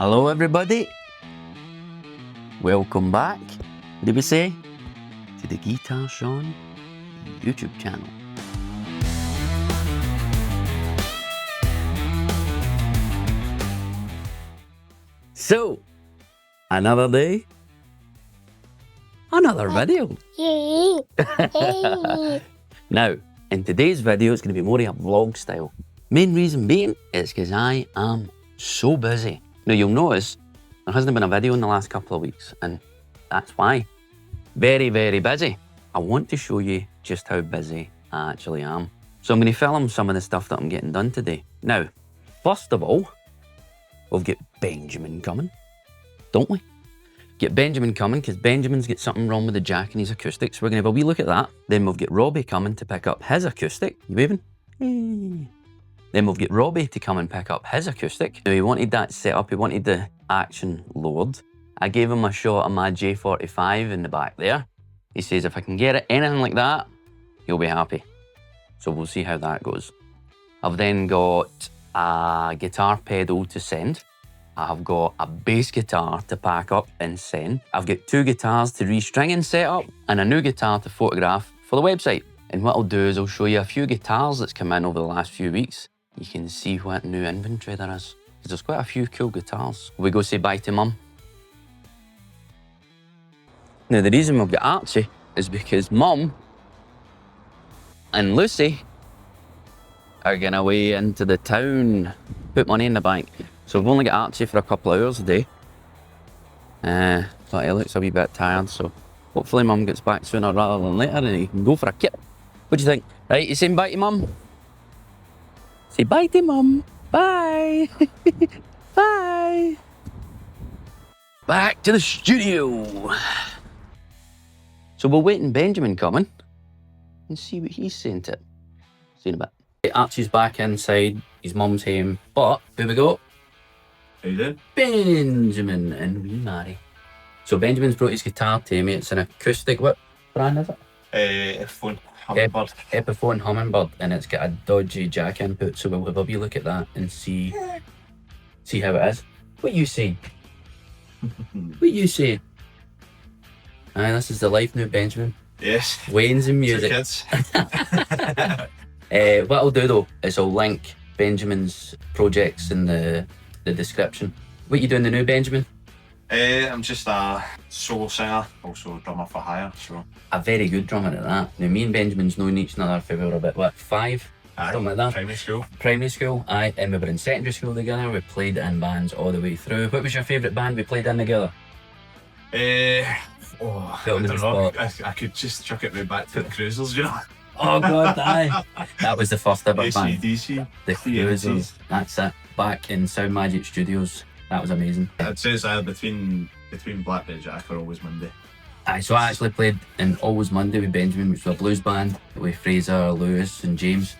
Hello everybody, welcome back, did we say, to the GeetarSean YouTube channel. So, another day, another video. Now, in today's video, it's going to be more of a vlog style. Main reason being is because I am so busy. Now, you'll notice there hasn't been a video in the last couple of weeks, and that's why. Very, very busy. I want to show you just how busy I actually am. So I'm going to film some of the stuff that I'm getting done today. Now, first of all, we've got Benjamin coming, don't we? Get Benjamin coming because Benjamin's got something wrong with the jack and his acoustic, so we're going to have a wee look at that. Then we've got Robbie coming to pick up his acoustic. You waving? Hey. Then we'll get Robbie to come and pick up his acoustic. Now, he wanted that set up, he wanted the action lowered. I gave him a shot of my J45 in the back there. He says if I can get it anything like that, he'll be happy. So we'll see how that goes. I've then got a guitar pedal to send. I've got a bass guitar to pack up and send. I've got 2 guitars to restring and set up, and a new guitar to photograph for the website. And what I'll do is I'll show you a few guitars that's come in over the last few weeks. You can see what new inventory there is, because there's quite a few cool guitars. We go say bye to Mum. Now, the reason we've got Archie is because Mum and Lucy are going away into the town, put money in the bank. So we've only got Archie for a couple of hours a day. But he looks a wee bit tired, so hopefully Mum gets back sooner rather than later and he can go for a kip. What do you think? Right, you saying bye to Mum? Say bye to Mum. Bye. Bye. Back to the studio. So we're waiting Benjamin coming and see what he's saying to it. See in a bit. Archie's back inside, his mum's home, but here we go. How you doing? Benjamin and wee Mary. So Benjamin's brought his guitar to me. It's an acoustic. What brand is it? Epiphone Hummingbird. Epiphone Hummingbird, and it's got a dodgy jack input. So we'll have a wee look at that and see how it is. What you say? What you say? Aye, this is the life now, Benjamin. Yes. Wayne's and music. Kids. What I'll do though is I'll link Benjamin's projects in the description. What you doing the new, Benjamin? I'm just a solo singer, also drummer for hire. So A very good drummer at that. Now, me and Benjamin's known each other for we were about, what, 5? Something like that. Primary school. Primary school, aye, and we were in secondary school together. We played in bands all the way through. What was your favourite band we played in together? I Felt don't the know. spot. I could just chuck it way back to the Cruisers, you know. Oh God, aye. That was the first ever band. AC/DC. The Cruisers, that's it. Back in Sound Magic Studios. That was amazing. I'd say it's either between Blackberry Jack or Always Monday. Aye, so I actually played in Always Monday with Benjamin, which was a blues band with Fraser, Lewis and James.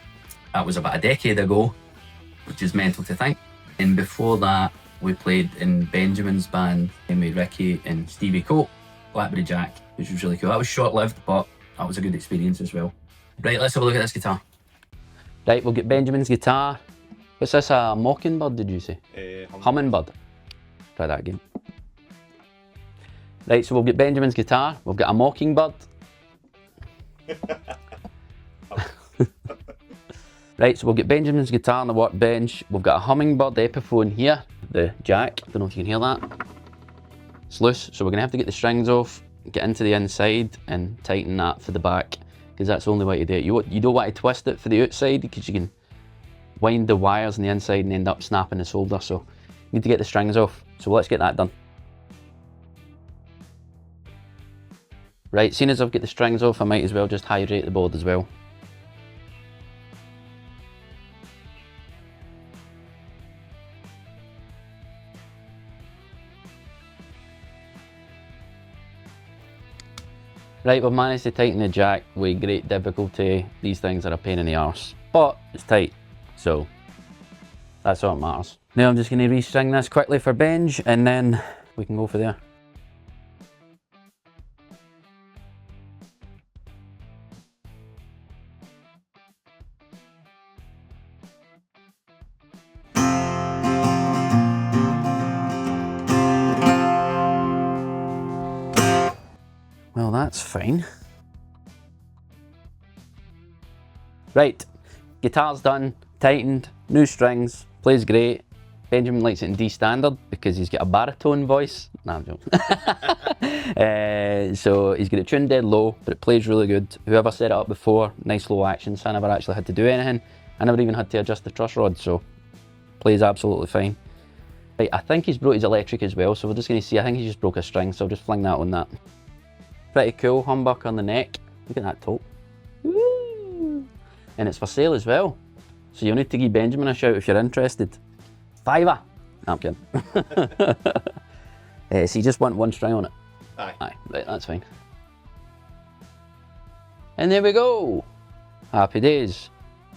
That was about a decade ago, which is mental to think. And before that, we played in Benjamin's band with Ricky and Stevie Cope, Blackberry Jack, which was really cool. That was short-lived, but that was a good experience as well. Right, let's have a look at this guitar. Right, we'll get Benjamin's guitar. What's this, a Mockingbird, did you say? Hummingbird. Try that again. Right, so we'll get Benjamin's guitar. We've got a Mockingbird. Right, so we'll get Benjamin's guitar on the workbench. We've got a Hummingbird Epiphone here, the jack. Don't know if you can hear that. It's loose, so we're gonna have to get the strings off, get into the inside and tighten that for the back, because that's the only way to do it. You don't want to twist it for the outside, because you can wind the wires on the inside and end up snapping the solder, so you need to get the strings off. So let's get that done. Right, seeing as I've got the strings off, I might as well just hydrate the board as well. Right, we've managed to tighten the jack with great difficulty. These things are a pain in the arse, but it's tight, so that's all that matters. Now I'm just going to restring this quickly for Benj, and then we can go for there. that's fine. Right, guitar's done, tightened, new strings, plays great. Benjamin likes it in D standard because he's got a baritone voice. Nah, I'm joking. So he's got it tuned dead low, but it plays really good. Whoever set it up before, nice low action, so I never actually had to do anything. I never even had to adjust the truss rod, so plays absolutely fine. Right, I think he's broke his electric as well, so we're just going to see. I think he just broke a string, so I'll just fling that on that. Pretty cool, humbucker on the neck. Look at that top. Woo! And it's for sale as well. So you'll need to give Benjamin a shout if you're interested. £5. No, I'm kidding. So you just want one string on it? Aye. Aye, right, that's fine. And there we go. Happy days.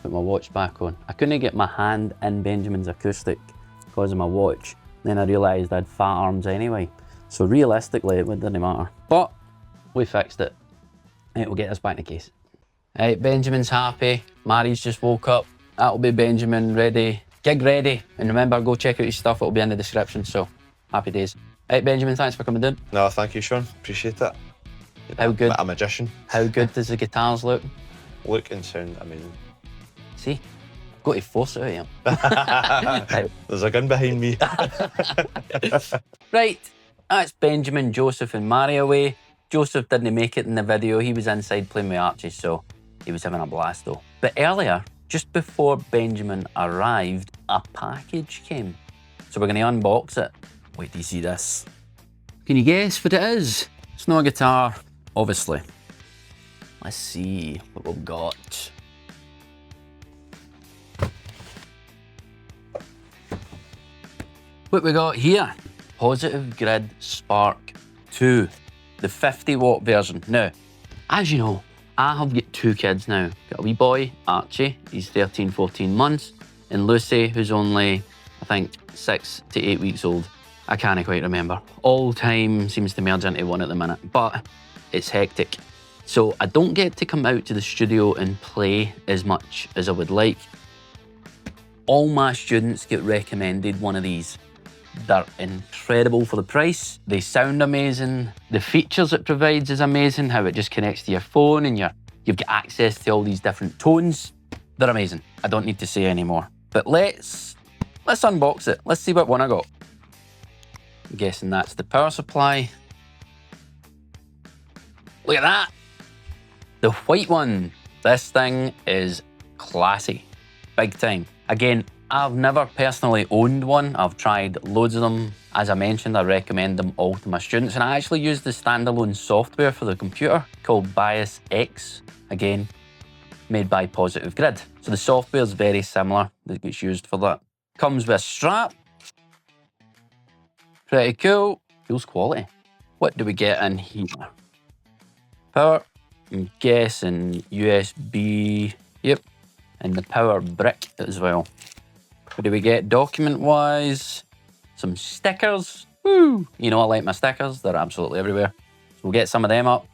Put my watch back on. I couldn't get my hand in Benjamin's acoustic because of my watch. Then I realised I had fat arms anyway. So realistically, it didn't matter. But we fixed it. It will get us back in the case. Right, Benjamin's happy. Mary's just woke up. That'll be Benjamin ready. Gig ready. And remember, go check out his stuff. It'll be in the description. So, happy days. Right, Benjamin, thanks for coming down. No, thank you, Sean. Appreciate it. How good? I'm a magician. How good does the guitars look? Look and sound amazing. See? I've got to force it out of him. There's a gun behind me. Right, that's Benjamin, Joseph and Mary away. Joseph didn't make it in the video. He was inside playing with Archie, so he was having a blast though. But earlier, just before Benjamin arrived, a package came. So we're going to unbox it. Wait till you see this. Can you guess what it is? It's not a guitar, obviously. Let's see what we've got. What we got here? Positive Grid Spark 2, the 50-watt version. Now, as you know, I have got 2 kids now. Got a wee boy, Archie, he's 13, 14 months, and Lucy, who's only, I think, 6 to 8 weeks old. I can't quite remember. All time seems to merge into one at the minute, but it's hectic. So I don't get to come out to the studio and play as much as I would like. All my students get recommended one of these. They're incredible for the price. They sound amazing. The features it provides is amazing. How it just connects to your phone and you've got access to all these different tones. They're amazing. I don't need to say any more. But let's unbox it. Let's see what one I got. I'm guessing that's the power supply. Look at that. The white one. This thing is classy. Big time. Again, I've never personally owned one. I've tried loads of them. As I mentioned, I recommend them all to my students. And I actually use the standalone software for the computer called Bias X. Again, made by Positive Grid. So the software is very similar that gets used for that. Comes with a strap. Pretty cool. Feels quality. What do we get in here? Power. I'm guessing USB. Yep. And the power brick as well. What do we get document-wise? Some stickers. Woo! You know I like my stickers. They're absolutely everywhere. So we'll get some of them up.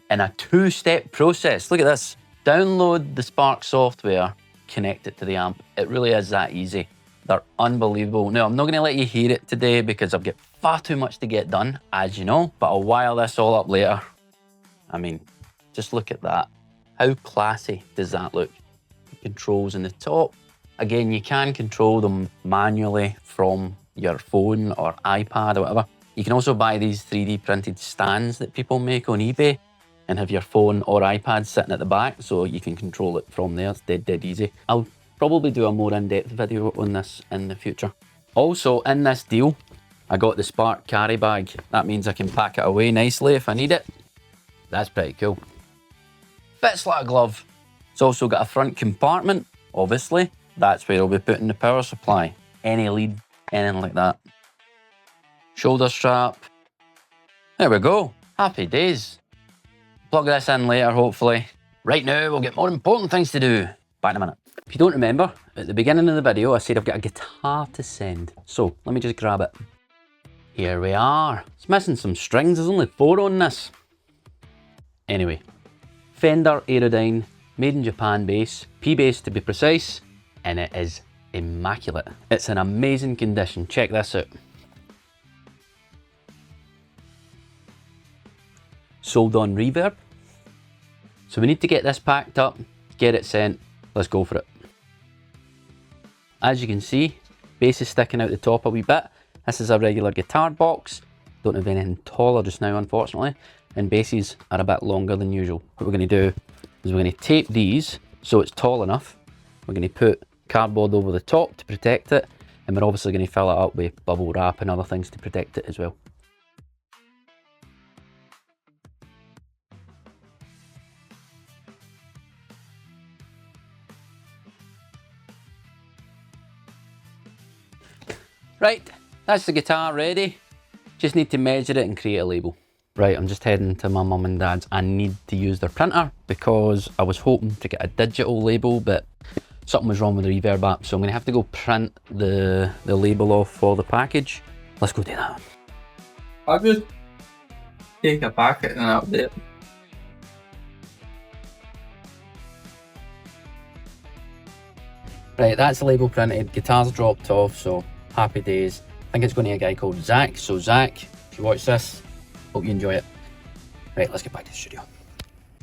And a 2-step process. Look at this. Download the Spark software, connect it to the amp. It really is that easy. They're unbelievable. Now, I'm not going to let you hear it today because I've got far too much to get done, as you know. But I'll wire this all up later. I mean, just look at that. How classy does that look? The controls in the top. Again, you can control them manually from your phone or iPad or whatever. You can also buy these 3D printed stands that people make on eBay and have your phone or iPad sitting at the back so you can control it from there. It's dead easy. I'll probably do a more in-depth video on this in the future. Also, in this deal, I got the Spark carry bag. That means I can pack it away nicely if I need it. That's pretty cool. Fits like a glove. It's also got a front compartment, obviously. That's where I'll be putting the power supply. Any lead, anything like that. Shoulder strap. There we go. Happy days. Plug this in later, hopefully. Right now, we'll get more important things to do. Back in a minute. If you don't remember, at the beginning of the video, I said I've got a guitar to send. So, let me just grab it. Here we are. It's missing some strings. There's only 4 on this. Anyway. Fender Aerodyne, made in Japan bass. P-bass to be precise. And it is immaculate. It's in amazing condition. Check this out. sold on reverb. So we need to get this packed up, get it sent, let's go for it. As you can see, bass is sticking out the top a wee bit. This is a regular guitar box. Don't have anything taller just now, unfortunately, and basses are a bit longer than usual. What we're going to do is we're going to tape these so it's tall enough. We're going to put cardboard over the top to protect it, and we're obviously going to fill it up with bubble wrap and other things to protect it as well. Right, that's the guitar ready. Just need to measure it and create a label. Right, I'm just heading to my mum and dad's. I need to use their printer because I was hoping to get a digital label, but something was wrong with the reverb app, so I'm gonna have to go print the label off for the package. Let's go do that. I'll just take a packet and update. Right, that's the label printed, guitar's dropped off, so happy days. I think it's going to a guy called Zach, so Zach, if you watch this, hope you enjoy it. Right, let's get back to the studio.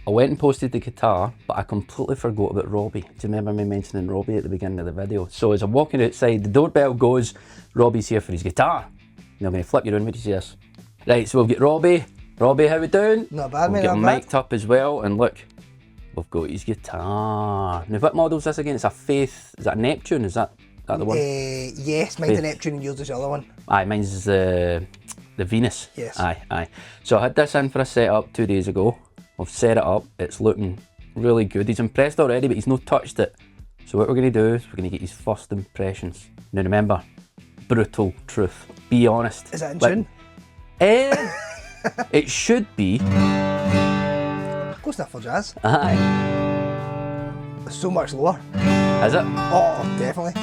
I went and posted the guitar, but I completely forgot about Robbie. Do you remember me mentioning Robbie at the beginning of the video? So as I'm walking outside, the doorbell goes, Robbie's here for his guitar. Now I'm going to flip you around when you see this. Right, so we've got Robbie. Robbie, how we doing? Not bad, we'll mate, get him not bad. mic'd up as well, and look, we've got his guitar. Now what model's this again? It's a Faith, is that a Neptune? Is that the one? Yes, mine's the Neptune and yours is the other one. Aye, mine's the Venus. Yes. Aye. So I had this in for a setup 2 days ago. I've set it up, it's looking really good. He's impressed already, but he's not touched it. So what we're going to do is we're going to get his first impressions. Now remember, brutal truth. Be honest. Is that in tune? It should be. Close enough for jazz. Aye. So much lower. Is it? Oh, definitely.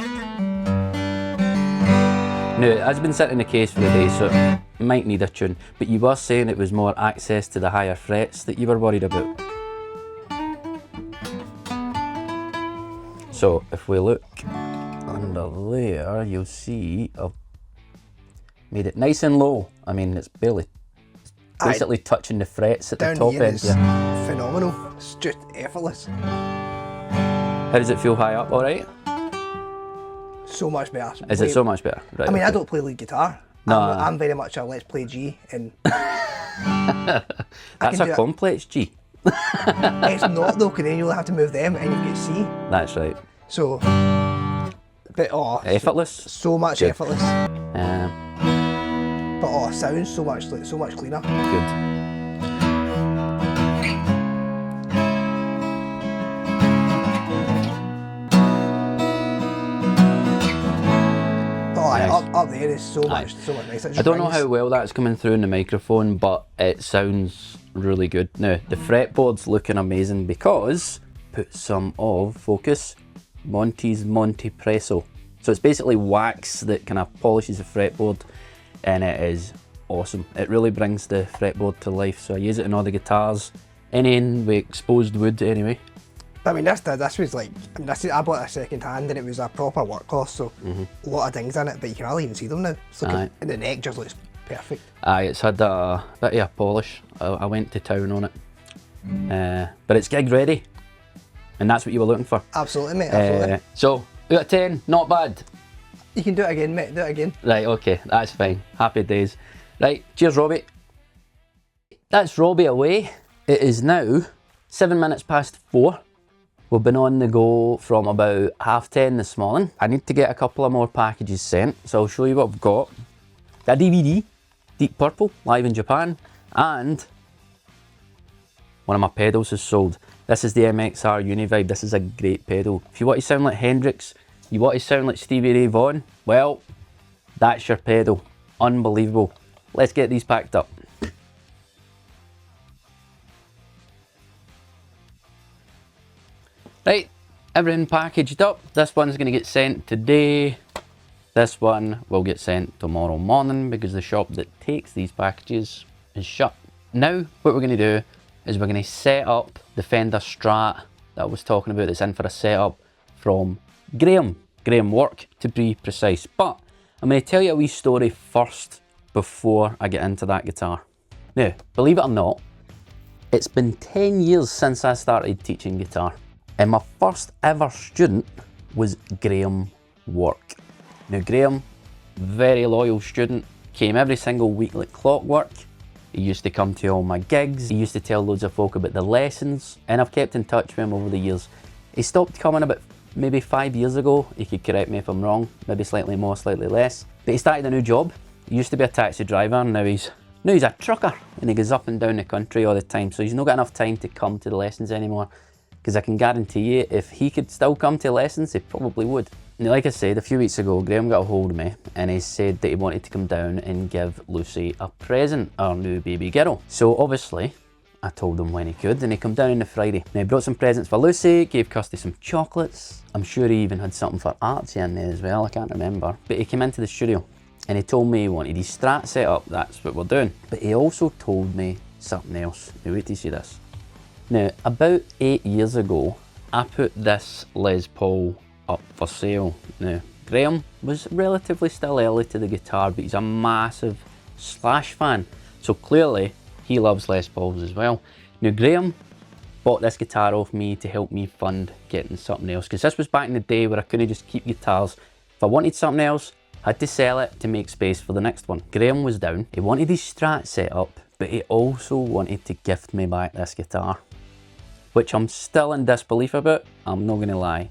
No, it has been sitting in the case for a day, so it might need a tune. But you were saying it was more access to the higher frets that you were worried about. So if we look under there, you'll see I've made it nice and low. I mean, it's basically touching the frets at the Down top here end. is phenomenal. It's just effortless. How does it feel high up? All right? So much better. Is it so much better? Right. I mean, okay. I don't play lead guitar. No. I'm very much a let's play G, and That's a complex G. it's not though, because then you'll have to move them and you get C. That's right. So, but Effortless. so much Good. effortless. But sounds so much cleaner. Good. Up there is so much nicer. I don't know how well that's coming through in the microphone, but it sounds really good. Now, the fretboard's looking amazing because, put some of, focus, Monty's Monty Presso. So it's basically wax that kind of polishes the fretboard, and it is awesome. It really brings the fretboard to life. So I use it in all the guitars, anything with exposed wood anyway. I mean, this was like, I bought it second hand and it was a proper workhorse, so a lot of things in it, but you can hardly even see them now. It's looking, and the neck just looks perfect. Aye, it's had a bit of a polish. I went to town on it. But it's gig ready, and that's what you were looking for. Absolutely, mate, absolutely. So, out of 10, not bad. You can do it again, mate, do it again. Right, okay, that's fine. Happy days. Right, cheers, Robbie. That's Robbie away. It is now 7 minutes past 4. We've been on the go from about 10:30 this morning. I need to get a couple of more packages sent, so I'll show you what I've got. A DVD, Deep Purple, live in Japan, and one of my pedals is sold. This is the MXR Univibe. This is a great pedal. If you want to sound like Hendrix, you want to sound like Stevie Ray Vaughan, well, that's your pedal. Unbelievable. Let's get these packed up. Right, everything packaged up. This one's going to get sent today. This one will get sent tomorrow morning because the shop that takes these packages is shut. Now, what we're going to do is we're going to set up the Fender Strat that I was talking about that's in for a setup from Graham Work, to be precise. But I'm going to tell you a wee story first before I get into that guitar. Now, believe it or not, It's been 10 years since I started teaching guitar, and my first ever student was Graham Work. Now Graham, very loyal student, came every single week like clockwork. He used to come to all my gigs, he used to tell loads of folk about the lessons, and I've kept in touch with him over the years. He stopped coming about maybe 5 years ago. He could correct me if I'm wrong, maybe slightly more, slightly less. But he started a new job. He used to be a taxi driver, and now he's a trucker, and he goes up and down the country all the time, so he's not got enough time to come to the lessons anymore. Because I can guarantee you, if he could still come to lessons, he probably would. Now, like I said, a few weeks ago, Graham got a hold of me and he said that he wanted to come down and give Lucy a present, our new baby girl. So obviously, I told him when he could, and he come down on the Friday. Now, he brought some presents for Lucy, gave Kirsty some chocolates. I'm sure he even had something for Archie in there as well, I can't remember. But he came into the studio and he told me he wanted his Strat set up, that's what we're doing. But he also told me something else. Now, wait till you see this. Now, about 8 years ago, I put this Les Paul up for sale. Now, Graham was relatively still early to the guitar, but he's a massive Slash fan. So clearly, he loves Les Pauls as well. Now, Graham bought this guitar off me to help me fund getting something else, because this was back in the day where I couldn't just keep guitars. If I wanted something else, I had to sell it to make space for the next one. Graham was down. He wanted his Strat set up, but he also wanted to gift me back this guitar, which I'm still in disbelief about, I'm not gonna lie.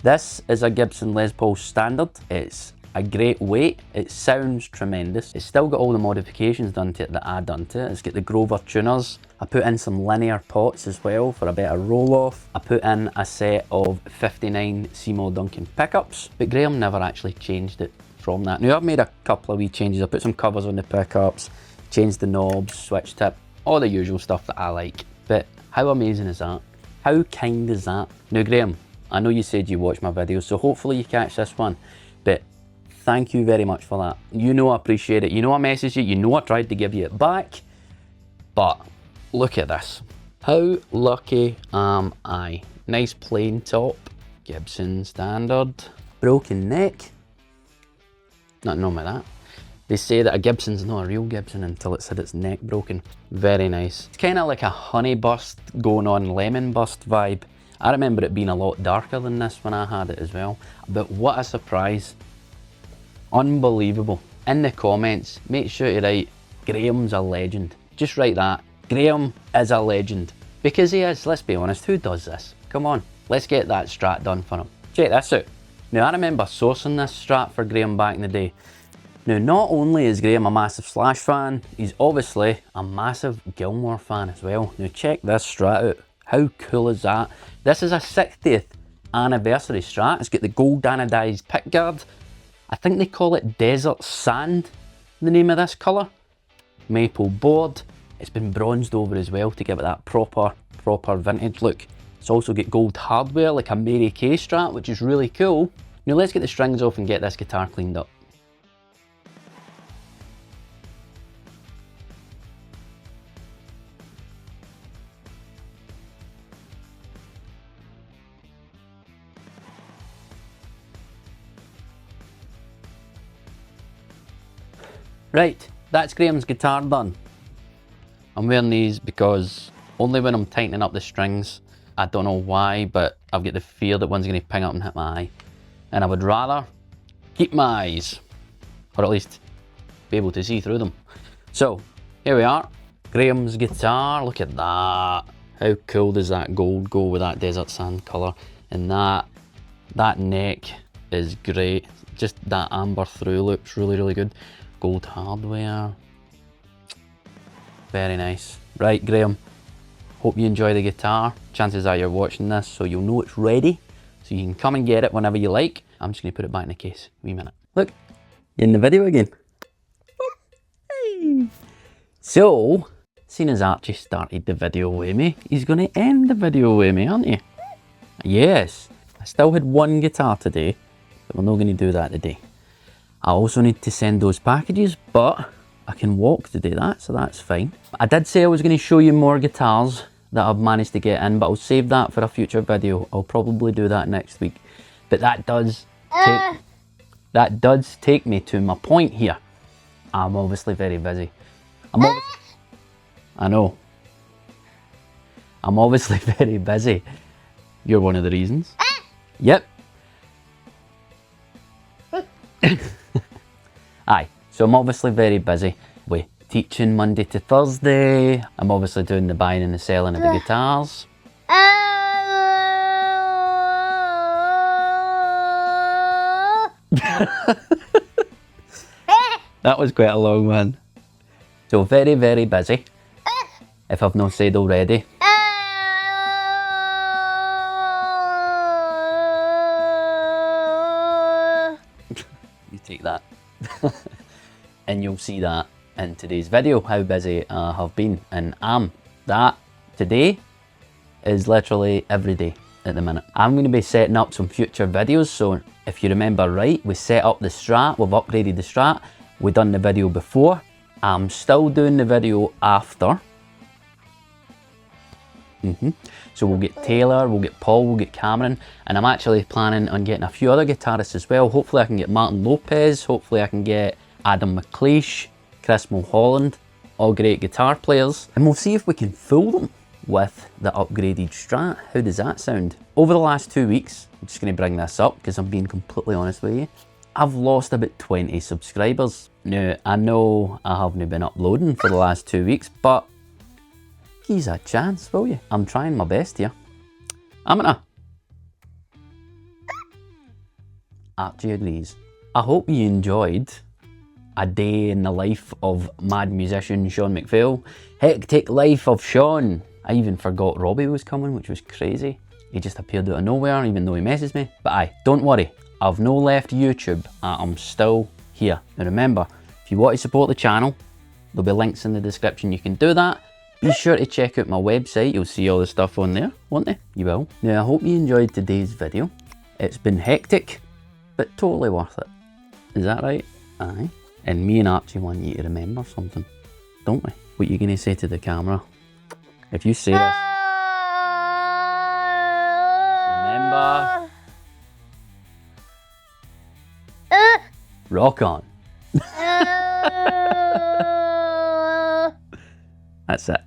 This is a Gibson Les Paul Standard. It's a great weight, it sounds tremendous. It's still got all the modifications done to it that I done to it. It's got the Grover tuners. I put in some linear pots as well for a better roll off. I put in a set of 59 Seymour Duncan pickups, but Graham never actually changed it from that. Now I've made a couple of wee changes. I put some covers on the pickups, changed the knobs, switch tip, all the usual stuff that I like. But how amazing is that? How kind is that? Now Graham, I know you said you watch my videos, so hopefully you catch this one, but thank you very much for that. You know I appreciate it, you know I messaged you, you know I tried to give you it back, but look at this. How lucky am I? Nice plain top, Gibson Standard, broken neck, nothing wrong with that. They say that a Gibson's not a real Gibson until it's had its neck broken. Very nice. It's kind of like a honey bust going on lemon bust vibe. I remember it being a lot darker than this when I had it as well. But what a surprise. Unbelievable. In the comments, make sure to write, Graham's a legend. Just write that. Graham is a legend. Because he is, let's be honest, who does this? Come on, let's get that Strat done for him. Check this out. Now I remember sourcing this Strat for Graham back in the day. Now, not only is Graham a massive Slash fan, he's obviously a massive Gilmore fan as well. Now check this Strat out. How cool is that? This is a 60th anniversary Strat. It's got the gold anodized pickguard. I think they call it Desert Sand, the name of this colour. Maple board. It's been bronzed over as well to give it that proper vintage look. It's also got gold hardware like a Mary Kay Strat, which is really cool. Now let's get the strings off and get this guitar cleaned up. Right, that's Graham's guitar done. I'm wearing these because only when I'm tightening up the strings, I don't know why, but I've got the fear that one's going to ping up and hit my eye. And I would rather keep my eyes, or at least be able to see through them. So, here we are, Graham's guitar, look at that. How cool does that gold go with that desert sand colour? And that neck is great. Just that amber through loop's really good. Gold hardware. Very nice. Right, Graham, hope you enjoy the guitar. Chances are you're watching this, so you'll know it's ready. So you can come and get it whenever you like. I'm just gonna put it back in the case. Wee minute. Look, you're in the video again. Hey. So, seeing as Archie started the video with me, he's gonna end the video with me, aren't you? Yes, I still had one guitar today, but we're not gonna do that today. I also need to send those packages, but I can walk to do that, so that's fine. I did say I was going to show you more guitars that I've managed to get in, but I'll save that for a future video. I'll probably do that next week. But that does take me to my point here. I'm obviously very busy. I know. I'm obviously very busy. You're one of the reasons. Yep. Aye, so I'm obviously very busy with teaching Monday to Thursday. I'm obviously doing the buying and the selling of the guitars. That was quite a long one. So very, very busy, if I've not said already. You take that. And you'll see that in today's video, how busy I have been and am. That today is literally every day at the minute. I'm going to be setting up some future videos, so if you remember right, we set up the Strat, we've upgraded the Strat, we've done the video before, I'm still doing the video after. So we'll get Taylor, we'll get Paul, we'll get Cameron, and I'm actually planning on getting a few other guitarists as well. Hopefully I can get Martin Lopez, hopefully I can get Adam McLeish, Chris Mulholland, all great guitar players, and we'll see if we can fool them with the upgraded Strat. How does that sound? Over the last 2 weeks, I'm just going to bring this up because I'm being completely honest with you, I've lost about 20 subscribers. Now, I know I haven't been uploading for the last 2 weeks, but give a chance, will you? I'm trying my best here. Amina. Archie agrees. I hope you enjoyed a day in the life of mad musician Sean McPhail. Hectic life of Sean. I even forgot Robbie was coming, which was crazy. He just appeared out of nowhere, even though he messes me. But aye, don't worry. I've no left YouTube. I'm still here. Now remember, if you want to support the channel, there'll be links in the description. You can do that. Be sure to check out my website. You'll see all the stuff on there, won't you? You will. Now, I hope you enjoyed today's video. It's been hectic, but totally worth it. Is that right? Aye. And me and Archie want you to remember something, don't we? What you gonna say to the camera? If you say this, remember, rock on. That's it.